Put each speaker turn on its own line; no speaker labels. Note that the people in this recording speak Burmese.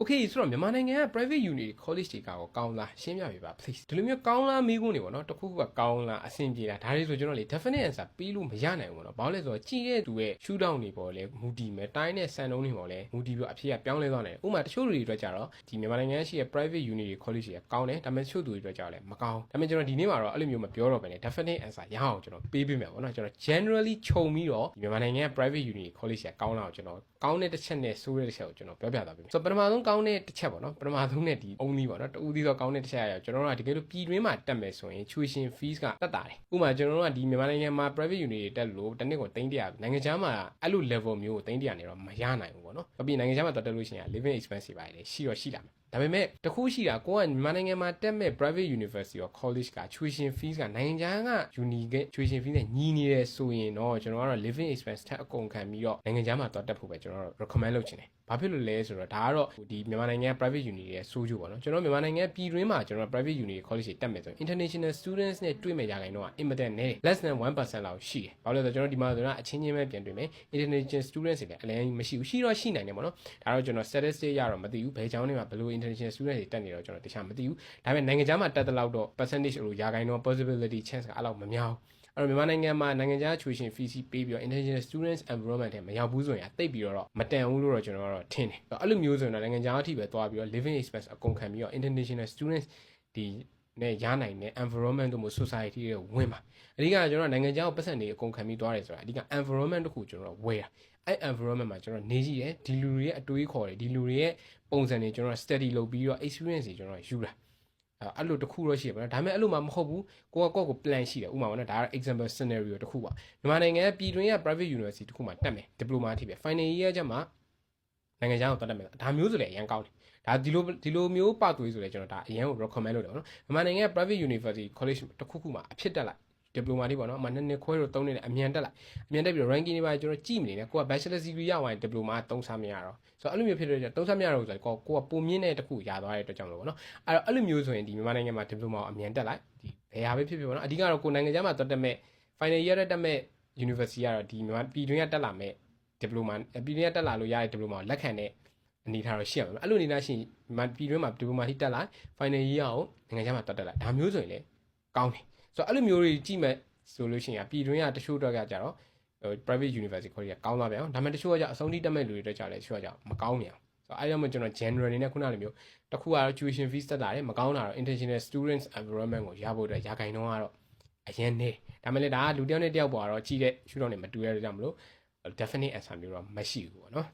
Okay ဆိုတော့မြန်မာနိုင်ငံက private uni college တွေကကောင်းလားရှင်းပြပေးပါ please ဒီလိုမျိုးကောင်းလားမေးခွန်းတွေပေါ့နော်တခုခုကကောင်းလားအဆင်ပြေလားဒါတွေဆိုကျွန်တော်လေ definite answer ပေးလို့မရနိုင်ဘူးပေါ့နော်ဘာလို့လဲဆိုတော့ကြည့်တဲ့သူရဲ့ shoot down တွေပေါ့လေမူတည်မယ်တိုင်းနဲ့စံနှုန်းတွေပေါ့လေမူတည်ပြီးအဖြစ်ကပြောင်းလဲသွားနိုင်တယ်ဥပမာတချို့လူတွေအတွက်ကြတော့ဒီမြန်မာနိုင်ငံရှိတဲ့ private uni college တွေကကောင်းတယ်ဒါပေမဲ့တချို့သူတွေအတွက်ကြတော့လည်းမကောင်းဒါပေမဲ့ကျွန်တော်ဒီနေ့မှာတော့အဲ့လိုမျိုးမပြောတော့ဘဲနဲ့ definite answer ရအောင်ကျွန်တော်ပေးပေးမယ်ပေါ့နော်ကျွန်တော် generally ခြုံပြီးတော့ဒီမြန်မာနိုင်ငံက private uni college တွေကကောင်းလားကိုကျွန်တော်ကောင်းတဲ့တစ်ချက်နဲ့ဆိုးတဲ့တစ်ချက်ကိုကျွန်တော်ပြောပြသွားပေးမယ်ဆိုတော့ပထမဆုံးကောင်းတဲ့တစ်ချက်ပေါ့နော်ပထမဆုံးနဲ့ဒီ only ပေါ့နော်တူးသီးတော့ကောင်းတဲ့တစ်ချက်ရကျွန်တော်တို့ကတကယ်လို့ပြည်တွင်းမှာတက်မယ်ဆိုရင် tuition fees ကတက်တာတယ်ဥပမာကျွန်တော်တို့ကဒီမြန်မာနိုင်ငံမှာ private uni တွေတက်လို့တစ်နှစ်ကို300နိုင်ငံခြားမှာအဲ့လို level မျိုးကို300နေတော့မရနိုင်ဘူးပေါ့နော်အပြင်နိုင်ငံခြားမှာတက်လို့ရှိရင် living expense တွေပါတယ်ရှိတော့ရှိလာမယ်ဒါပေမဲ့တခုရှိတာကိုကမြန်မာနိုင်ငံမှာတက်မဲ့ private university or college က tuition fees ကနိုင်ငံခြားက uni က tuition fees နဲ့ညီနေတယ်ဆိုရင်တော့ကျွန်တော်ကတော့ living expense ထက်အကုန်ခံပြီးတော့နိုင်ငံခြားမှာတက်ဖို့ပဲကျွန်တော်တို့ recommend လုပ်ချင်တယ်ဘာဖြစ်လို့လဲဆိုတော့ဒါကတော့ဒီမြန်မာနိုင်ငံ private uni ရဲ့စိုးကျိုးပေါ့နော်ကျွန်တော်မြန်မာနိုင်ငံပြည်တွင်းမှာကျွန်တော် private uni college တွေတက်မယ်ဆိုရင် international students နဲ့တွေ့မဲ့ရခိုင်တော့အင်မတန်နည်း less than 1% လောက်ရှိတယ်ဘာလို့လဲဆိုတော့ကျွန်တော်ဒီမှာဆိုတော့အချင်းချင်းပဲပြန်တွေ့မယ် international students တွေလည်းအလည်းမရှိဘူးရှိတော့ရှိနိုင်တယ်ပေါ့နော်ဒါတော့ကျွန်တော် statistic ရတော့မသိဘူးဘယ်ကျောင်းတွေမှာဘယ်လို international students တွေတက်နေတော့ကျွန်တော်တခြားမသိဘူးဒါပေမဲ့နိုင်ငံခြားမှာတက်တဲ့လောက်တော့ percentage လို့ရာခိုင်တော့ possibility chance ကအဲ့လောက်မများဘူးအဲ့တော့မြန်မာနိုင်ငံမှာနိုင်ငံခြား tuition fees ပေးပြီးတော့ international students environment ထဲမရောက်ဘူးဆိုရင်တိတ်ပြီးတော့မတန်ဘူးလို့တော့ကျွန်တော်ကတော့ထင်တယ်အဲ့လိုမျိုးဆိုရင်တော့နိုင်ငံခြားအထိပဲသွားပြီးတော့ living expense အကုန်ခံပြီးတော့ international students ဒီနဲ့ရနိုင်တဲ့ environment တို့မျိုး society တွေဝင်ပါအဓိကကျွန်တော်နိုင်ငံခြားကိုပတ်စံနေအကုန်ခံပြီးသွားတယ်ဆိုတာအဓိက environment တခုကျွန်တော်ဝယ်တာအဲ့ environment မှာကျွန်တော်နေကြည့်တယ်ဒီလူတွေရဲ့အတွေးခေါ်တယ်ဒီလူတွေရဲ့ပုံစံတွေကျွန်တော် study လုပ်ပြီးတော့ experience တွေကျွန်တော်ယူတာအဲ့လိုတခုတော့ရှိရပါတော့ဒါပေမဲ့အဲ့လိုမှမဟုတ်ဘူးကိုက plan ရှိတယ်ဥပမာပေါ့နော်ဒါက example scenario တခုပါမြန်မာနိုင်ငံပြည်တွင်းက private university တခုမှတက်မယ် diploma အထိပဲ final year ကျမှနိုင်ငံခြားကိုတက်မယ်ဒါမျိုးဆိုလည်းအရင်ကောင်းတယ်ဒါဒီလိုမျိုးပသွေးဆိုလည်းကျွန်တော်ဒါအရင်ကို recommend လုပ်တယ်ပေါ့နော်မြန်မာနိုင်ငံ private university college တခုခုမှာအဖြစ်တက်လိုက် diploma တွေပေါ့နော်အမှ2နှစ်ခွဲတော့3နှစ်နဲ့အမြန်တက်လိုက်အမြန်တက်ပြီးတော့ ranking တွေပါကျွန်တော်ကြည့်မနေနဲ့ကိုက bachelor degree ရသွားရင် diploma 3ဆမရတော့ဆိုတော့အဲ့လိုမျိုးဖြစ်တဲ့3ဆမရတော့ဆိုတော့ကိုကပုံမြင့်တဲ့တခုရသွားတဲ့အတွက်ကြောင့်လို့ပေါ့နော်အဲ့လိုမျိုးဆိုရင်ဒီမြန်မာနိုင်ငံမှာ diploma ကိုအမြန်တက်လိုက်ဒီဘယ်ဟာပဲဖြစ်ဖြစ်ပေါ့နော်အဓိကတော့ကိုနိုင်ငံခြားမှာတက်မဲ့ final year တက်မဲ့ university ကတော့ဒီမြန်မာပြည်တွင်းကတက်လာမဲ့ diploma ပြည်တွင်းကတက်လာလို့ရတဲ့ diploma ကိုလက်ခံတဲ့အနေထားတော့ရှိရမှာအဲ့လိုအနေထားရှိရင်ပြည်တွင်းမှာ diploma ထိတက်လိုက် final year ကိုနိုင်ငံခြားမှာတက်လိုက်ဒါမျိုးဆိုရင်လည်းကောင်းတယ်ဆိုတော့အဲ့လိုမျိုးတွေကြည့်မဲ့ဆိုလို့ရှိရင်ပြည်တွင်းကတချို့တော့ကြတော့ private university college ကကောင်းသွားပြန်အောင်ဒါပေမဲ့တချို့ကကြအဆုံးထိတက်မဲ့လူတွေအတွက်ကြလည်းတချို့ကကြမကောင်းပြန်အောင်ဆိုတော့အဲ့ဒါမှကျွန်တော် general အနေနဲ့ခုနလိုမျိုးတခုကတော့ tuition fees တက်တာတယ်မကောင်းတာတော့ international students environment ကိုရဖို့အတွက်ရာခိုင်နှုန်းကတော့အရင်နေဒါမဲ့လည်းဒါကလူတစ်ယောက်နဲ့တစ်ယောက်ပေါ်တော့ကြည့်တဲ့ရှုထောင့်တွေမတူရတဲ့ကြောင့်မလို့ definite answer မျိုးတော့မရှိဘူးပေါ့နော်